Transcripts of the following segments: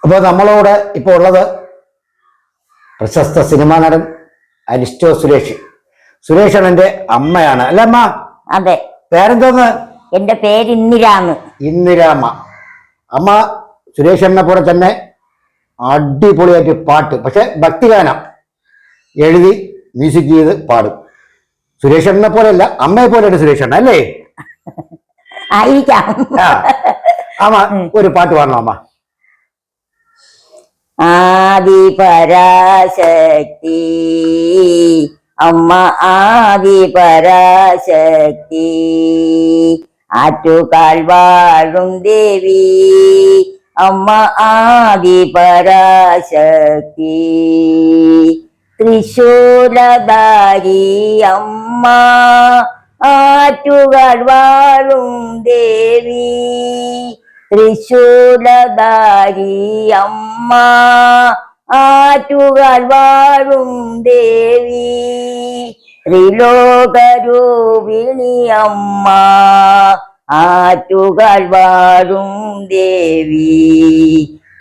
അപ്പോൾ നമ്മളോട് ഇപ്പോൾ ഉള്ളത് പ്രശസ്ത സിനിമാ നടൻ അരിസ്റ്റോ സുരേഷ്. സുരേഷാണ് എൻ്റെ അമ്മയാണ് അല്ലേ അമ്മ? അതെ. പേരെന്തോന്ന്? എന്റെ പേര് ഇന്ദിരാന്ന്. ഇന്ദിരാമ്മ. അമ്മ സുരേഷനെ പോലെ തന്നെ അടിപൊളിയായിട്ട് പാട്ട്, പക്ഷെ ഭക്തിഗാനം എഴുതി മ്യൂസിക് ചെയ്ത് പാടും. സുരേഷനെ പോലെയല്ല, അമ്മയെ പോലെയാണ് സുരേഷണ്ണ അല്ലേ? ആയിരിക്കാം. അമ്മ ഒരു പാട്ട് പാടണം അമ്മ. ആദി പരാശക്തി അമ്മ, ആദി പരാശക്തി, ആറ്റുകാൽ വാഴും ദേവി അമ്മ, ആദി പരാശക്തി, ത്രിശൂലധാരി അമ്മ, ആറ്റുകാൽ വാഴും ദേവി, ത്രിശൂലധാരി അമ്മ, ആറ്റുകാൽ വാഴും ദേവി, ത്രിലോകരൂപിണി അമ്മ, ആറ്റുകാൽ വാഴും ദേവി,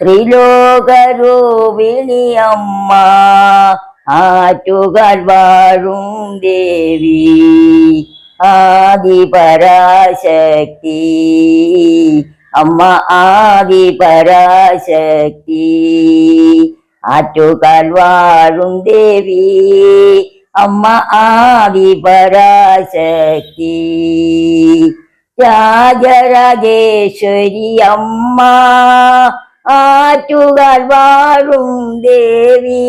ത്രിലോകരൂപിണി അമ്മ, ആറ്റുകാൽ വാഴും ദേവി, ആദി പരാശക്തി അമ്മ, ആദി പരാശക്തി, ആറ്റുകാൽ വാഴും ദേവി അമ്മ, ആദി പരാശക്തി, രാജരാജേശ്വരി അമ്മ, ആറ്റുകാൽ വാഴും ദേവി,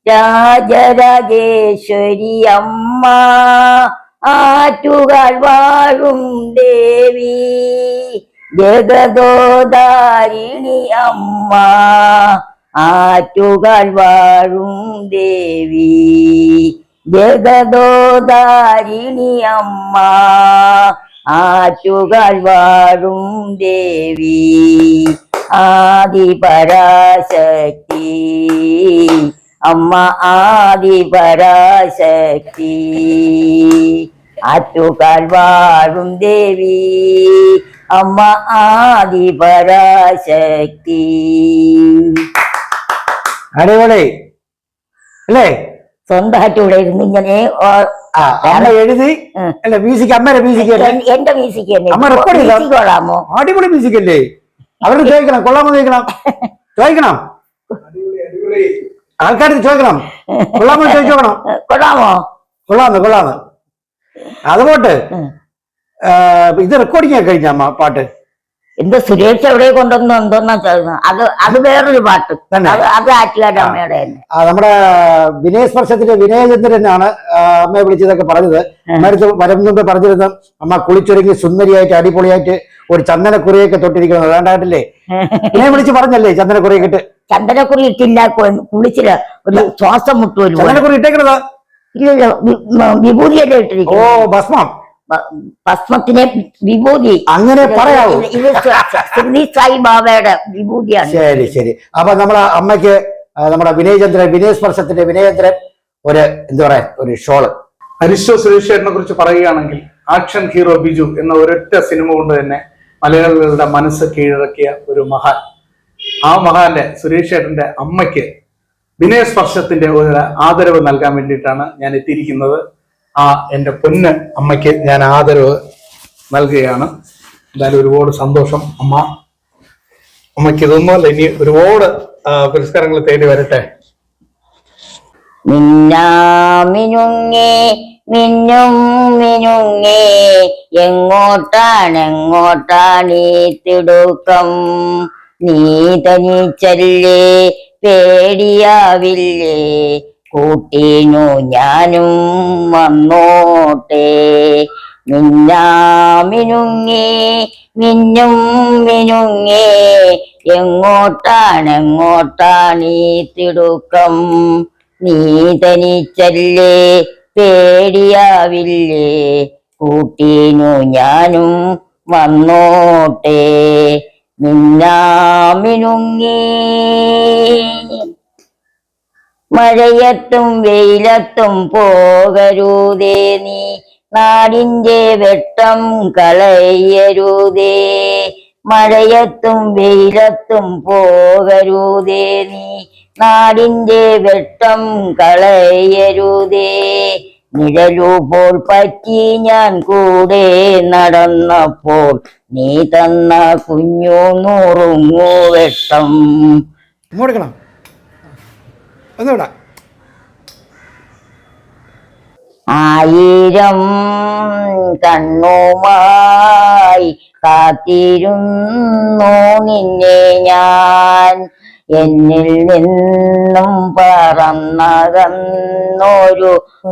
രാജരാജേശ്വരി അമ്മ, ആറ്റുകാൽ വാഴും ദേവി, ജഗദോധാരിണി അമ്മ, ആറ്റുകാൽ വാഴും ദേവി, ജഗദോധാരിണി അമ്മ, ആറ്റുകാൽ വാഴും ദേവി, ആദി പരാശക്തി അമ്മ, ആദി പരാശക്തി, ആറ്റുകാൽ വാഴും ദേവി അമ്മ, ആദി പരാശക്തി. അടിപൊളി അല്ലേ? സ്വന്തമായിട്ട് ഇവിടെ ഇരുന്ന് ഇങ്ങനെ എഴുതി അല്ല മ്യൂസിക്, അമ്മയുടെ മ്യൂസിക്, എന്റെ മ്യൂസിക് കൊള്ളാമോ? അടിപൊളി മ്യൂസിക് അല്ലേ? അവരോട് ചോദിക്കണം, കൊള്ളാമോ ചോദിക്കണം, ചോദിക്കണം, ആൾക്കാർക്ക് ചോദിക്കണം, കൊള്ളാമോ ചോദിച്ചോക്കണം, കൊള്ളാമോ, കൊള്ളാന്ന്. അതുകൊണ്ട് ഇത് റെക്കോർഡിംഗ് ഒക്കെ കഴിഞ്ഞ അമ്മ പാട്ട്? എന്ത് സുരേഷ് എവിടെ കൊണ്ടുവന്നു എന്തോന്നാ അത് വേറൊരു പാട്ട്, അത് ആറ്റുകാൽ അമ്മയുടെ തന്നെ. നമ്മുടെ വിനയസ്പർശത്തിന്റെ വിനയചന്ദ്രനാണ് അമ്മയെ വിളിച്ചതൊക്കെ പറഞ്ഞത്. അമ്മയടുത്ത് വരുന്നുമ്പ് പറഞ്ഞിരുന്നു, അമ്മ കുളിച്ചൊരുങ്ങി സുന്ദരിയായിട്ട് അടിപൊളിയായിട്ട് ഒരു ചന്ദനക്കുറിയൊക്കെ തൊട്ടിരിക്കുന്നത് വേണ്ടായിട്ടില്ലേ? എന്നെ വിളിച്ച് പറഞ്ഞല്ലേ ചന്ദനക്കുറിയൊക്കെ ഇട്ട്? ചന്ദനക്കുറി ഇട്ടില്ല, കുളിച്ചില്ല, ഒരു ശ്വാസം മുട്ടുവരും. ചന്ദനക്കുറി ഇട്ടേക്കണതാ? ഇല്ലല്ലോ, വിഭൂതിയല്ലേ ഇട്ടിരിക്കും. ഓ, ഭസ്മം. ഭസ്മത്തിനെ വിഭൂതി അങ്ങനെ പറയാവൂ. ഇത് ശ്രീ സായിബാബയുടെ വിഭൂതിയാണ്. ശരി ശരി. അപ്പൊ നമ്മളെ അമ്മയ്ക്ക് നമ്മുടെ വിനയസ്പർശത്തിന്റെ വിനയചന്ദ്രൻ ഒരു എന്താ പറയാ ഒരു ഷോള്. അരിസ്റ്റോ സുരേഷേട്ടനെ കുറിച്ച് പറയുകയാണെങ്കിൽ ആക്ഷൻ ഹീറോ ബിജു എന്ന ഒരൊറ്റ സിനിമ കൊണ്ട് തന്നെ മലയാളികളുടെ മനസ്സ് കീഴടക്കിയ ഒരു മഹാൻ. ആ മഹാന്റെ സുരേഷേട്ടന്റെ അമ്മയ്ക്ക് വിനയസ്പർശത്തിന്റെ ഒരു ആദരവ് നൽകാൻ വേണ്ടിയിട്ടാണ് ഞാൻ എത്തിയിരിക്കുന്നത്. എൻ്റെ പൊന്ന് അമ്മയ്ക്ക് ഞാൻ ആദരവ് നൽകുകയാണ്. എന്തായാലും ഒരുപാട് സന്തോഷം അമ്മയ്ക്ക് ഇതൊന്നുമല്ല, ഇനി ഒരുപാട് പുരസ്കാരങ്ങൾ തേടി വരട്ടെ. മിന്നുങ്ങേ മിന്നും മിനുങ്ങേ, എങ്ങോട്ടാണ് തിടുക്കം, നീ തനിച്ചല്ലേ പേടിയാവില്ലേ, കൂട്ടിനു ഞാനും വന്നോട്ടെ, മിന്നുങ്ങേ മിന്നും മിനുങ്ങേ, എങ്ങോട്ടാണ് തിടുക്കം, നീ തനിച്ചല്ലേ പേടിയാവില്ലേ, കൂട്ടിനു ഞാനും വന്നോട്ടെ, മിന്നുങ്ങേ. മഴയത്തും വെയിലത്തും പോകരുതേ നീ, നാടിന്റെ വെട്ടം കളയരുതേ, മഴയത്തും വെയിലത്തും പോകരുതേ നീ, നാടിന്റെ വെട്ടം കളയരുതേ. നിഴലുപോൽ പറ്റി ഞാൻ കൂടെ നടന്നപ്പോൾ നീ തന്ന കുഞ്ഞു നുറുങ്ങു വെട്ടം. കൊടുക്കണം ഒന്നുകൂടാ. ആയിരം കണ്ണുമായി കാത്തിരുന്നു നിന്നെ ഞാൻ, എന്നിൽ നിന്നും പറന്നകന്നൊരു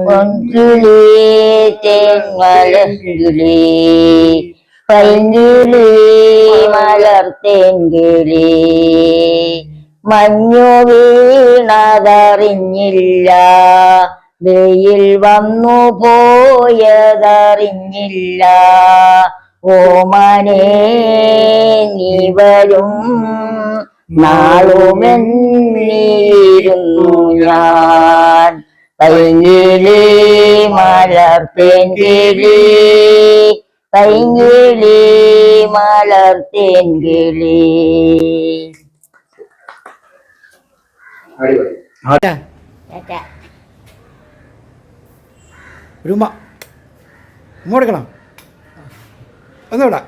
പൊൻകിളി, തേന്മലർകിളി, പൈങ്കിളി, മലർത്തേൻകിളി. മഞ്ഞു വീണതറിഞ്ഞില്ല, വെയിൽ വന്നു പോയതറിഞ്ഞില്ല. ഓമനേ നീ വരും നാളുമെന്നിരുന്നു ഞാൻ. പൈങ്കിളി, മലർത്തേൻകിളി, പൈങ്കിളി, മലർത്തേൻകിളി. ഒരു ഉമ്മ കൊടുക്കണം ഒന്നുകൂടാ.